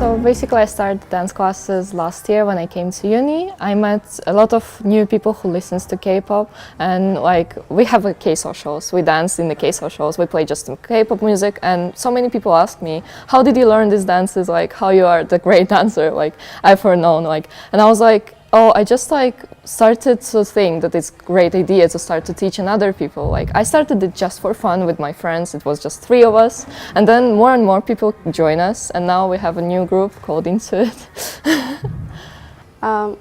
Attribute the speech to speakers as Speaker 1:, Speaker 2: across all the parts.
Speaker 1: So basically I started dance classes last year when I came to uni. I met a lot of new people who listens to K-pop, and like we have like K-socials. We dance in the K-socials, we play just K-pop music, and so many people ask me, how did you learn these dances? Like how you are the great dancer, like I've heard known, like, and I was like, oh, I just like started to think that it's a great idea to start to teach other people. Like I started it just for fun with my friends. It was just 3 of us, and then more and more people join us, and now we have a new group called In2it.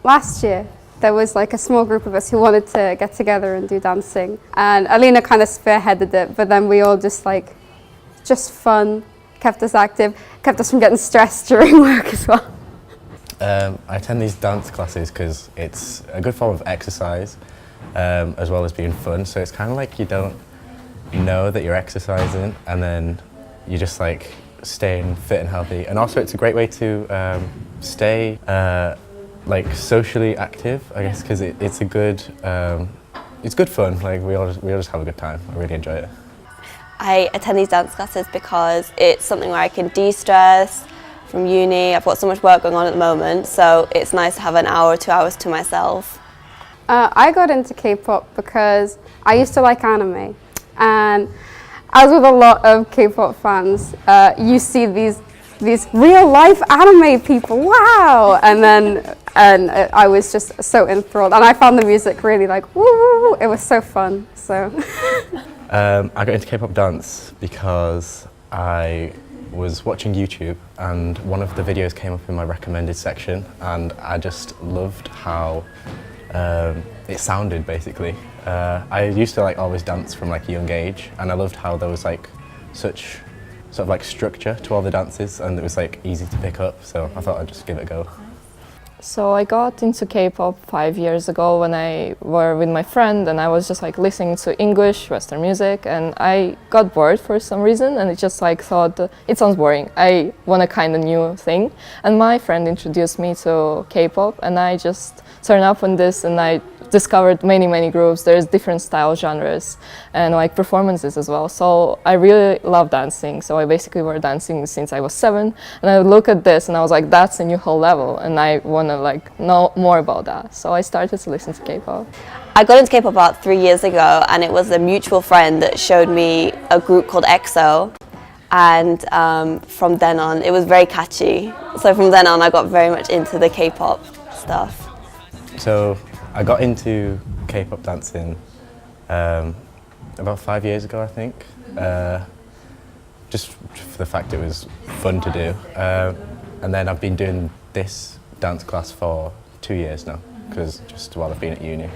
Speaker 2: Last year there was like a small group of us who wanted to get together and do dancing, and Alina kind of spearheaded it, but then we all just fun, kept us active, kept us from getting stressed during work as well.
Speaker 3: I attend these dance classes because it's a good form of exercise as well as being fun, so it's kind of like you don't know that you're exercising and then you're just like staying fit and healthy, and also it's a great way to stay like socially active, I guess, because it's good fun. Like we all just have a good time. I really enjoy it.
Speaker 4: I attend these dance classes because it's something where I can de-stress from uni. I've got so much work going on at the moment, so it's nice to have an hour or 2 hours to myself.
Speaker 2: I got into K-pop because I used to like anime, and as with a lot of K-pop fans, you see these real-life anime people, wow! And I was just so enthralled, and I found the music really like, woo! It was so fun. So.
Speaker 3: I got into K-pop dance because I was watching YouTube and one of the videos came up in my recommended section, and I just loved how it sounded basically. I used to like always dance from like a young age, and I loved how there was like such sort of like structure to all the dances, and it was like easy to pick up, so I thought I'd just give it a go.
Speaker 1: So I got into K-pop 5 years ago when I were with my friend, and I was just like listening to English Western music, and I got bored for some reason, and it just like thought it sounds boring. I want a kind of new thing, and my friend introduced me to K-pop, and I just turned up on this, and I discovered many groups. There's different style genres and like performances as well. So I really love dancing. So I basically were dancing since I was 7, and I would look at this and I was like, that's a new whole level, and I want to like know more about that. So I started to listen to K-pop.
Speaker 4: I got into K-pop about 3 years ago, and it was a mutual friend that showed me a group called EXO, and from then on it was very catchy. So from then on I got very much into the K-pop stuff.
Speaker 3: So I got into K-pop dancing about 5 years ago, I think, just for the fact it was fun to do. And then I've been doing this dance class for 2 years now, because just while I've been at uni.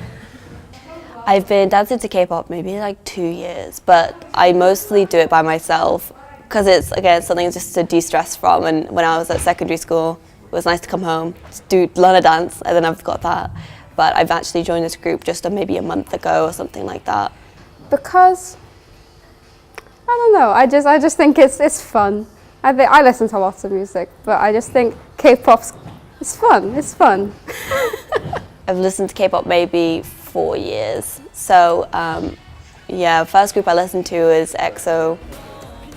Speaker 4: I've been dancing to K-pop maybe like 2 years, but I mostly do it by myself because it's, again, something just to de-stress from. And when I was at secondary school, it was nice to come home, learn a dance, and then I've got that. But I've actually joined this group just maybe a month ago or something like that.
Speaker 2: Because, I don't know, I just think it's fun. I listen to lots of music, but I just think K-pop's it's fun.
Speaker 4: I've listened to K-pop maybe 4 years. So yeah, first group I listened to is EXO,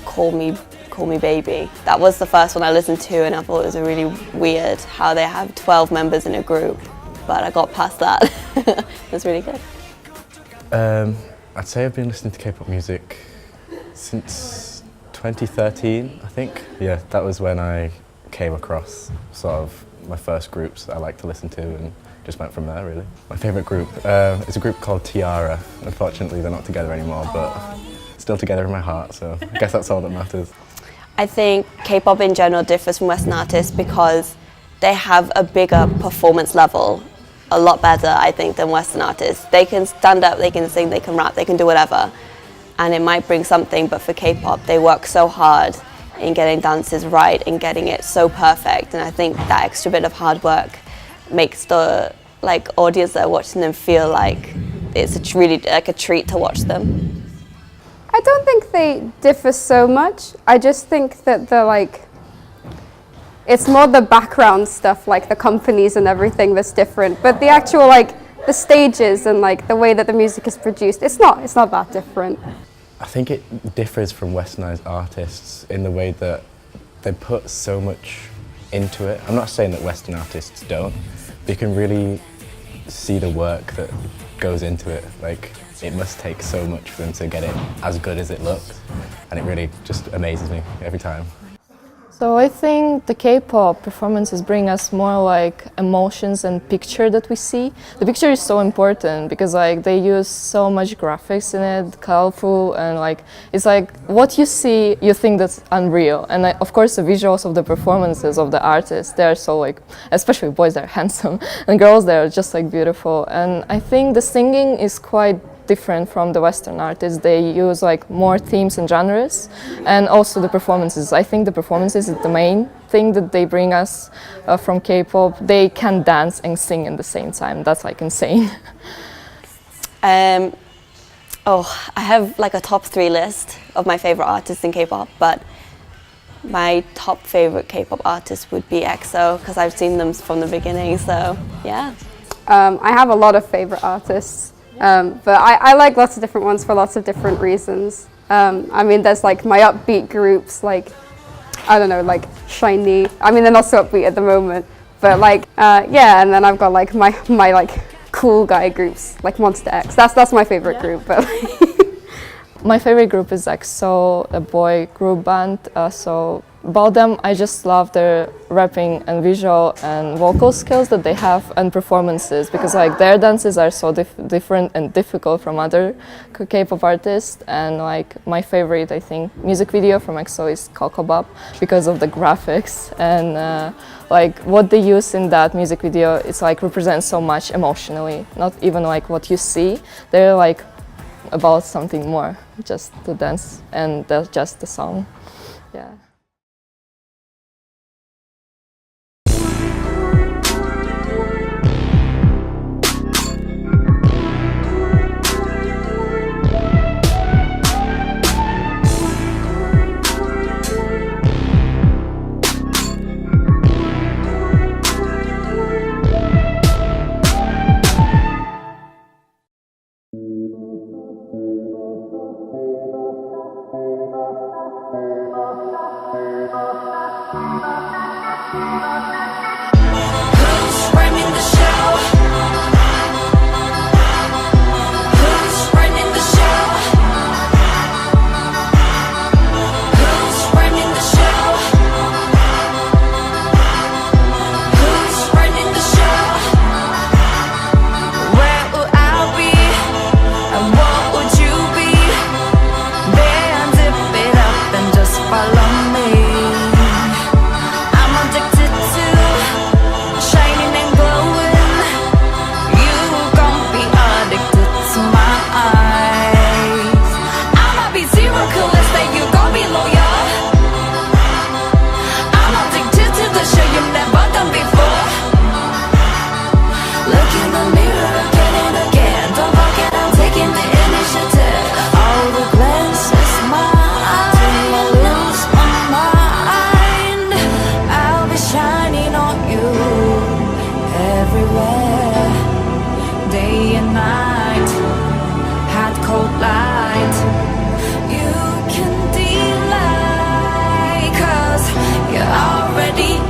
Speaker 4: Call Me Baby. That was the first one I listened to, and I thought it was really weird how they have 12 members in a group. But I got past that. It was really good.
Speaker 3: I'd say I've been listening to K-pop music since 2013, I think. Yeah, that was when I came across sort of my first groups that I like to listen to, and just went from there, really. My favourite group is a group called Tiara. Unfortunately, they're not together anymore, but still together in my heart, so I guess that's all that matters.
Speaker 4: I think K-pop in general differs from Western artists because they have a bigger performance level, a lot better, I think, than Western artists. They can stand up, they can sing, they can rap, they can do whatever, and it might bring something, but for K-pop, they work so hard in getting dances right and getting it so perfect, and I think that extra bit of hard work makes the audience that are watching them feel like it's really like a treat to watch them.
Speaker 2: I don't think they differ so much. I just think that it's more the background stuff, like the companies and everything, that's different. But the actual the stages and the way that the music is produced, it's not that different.
Speaker 3: I think it differs from Westernized artists in the way that they put so much into it. I'm not saying that Western artists don't, but you can really see the work that goes into it. Like, it must take so much for them to get it as good as it looks, and it really just amazes me every time.
Speaker 1: So I think the K-pop performances bring us more like emotions and picture that we see. The picture is so important because like they use so much graphics in it, colorful, and like it's like what you see, you think that's unreal. And like, of course the visuals of the performances of the artists, they are so like, especially boys, they're handsome, and girls, they're just like beautiful. And I think the singing is quite different from the Western artists. They use like more themes and genres, and also the performances. I think the performances is the main thing that they bring us from K-pop. They can dance and sing at the same time. That's like insane.
Speaker 4: Oh, I have like a top 3 list of my favorite artists in K-pop, but my top favorite K-pop artist would be EXO because I've seen them from the beginning. So yeah.
Speaker 2: I have a lot of favorite artists. But I like lots of different ones for lots of different reasons. I mean, there's like my upbeat groups, like, I don't know, like SHINee. I mean, they're not so upbeat at the moment, but like, yeah, and then I've got like my like cool guy groups, like Monster X. That's my favorite group. But
Speaker 1: My favorite group is EXO, a boy group band. So about them, I just love their rapping and visual and vocal skills that they have, and performances, because like their dances are so different and difficult from other K-pop artists. And like my favorite, I think, music video from EXO is Coco Bop because of the graphics and like what they use in that music video. It's like represents so much emotionally, not even like what you see. They're like about something more, just the dance and just the song. Yeah.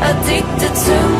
Speaker 5: Addicted to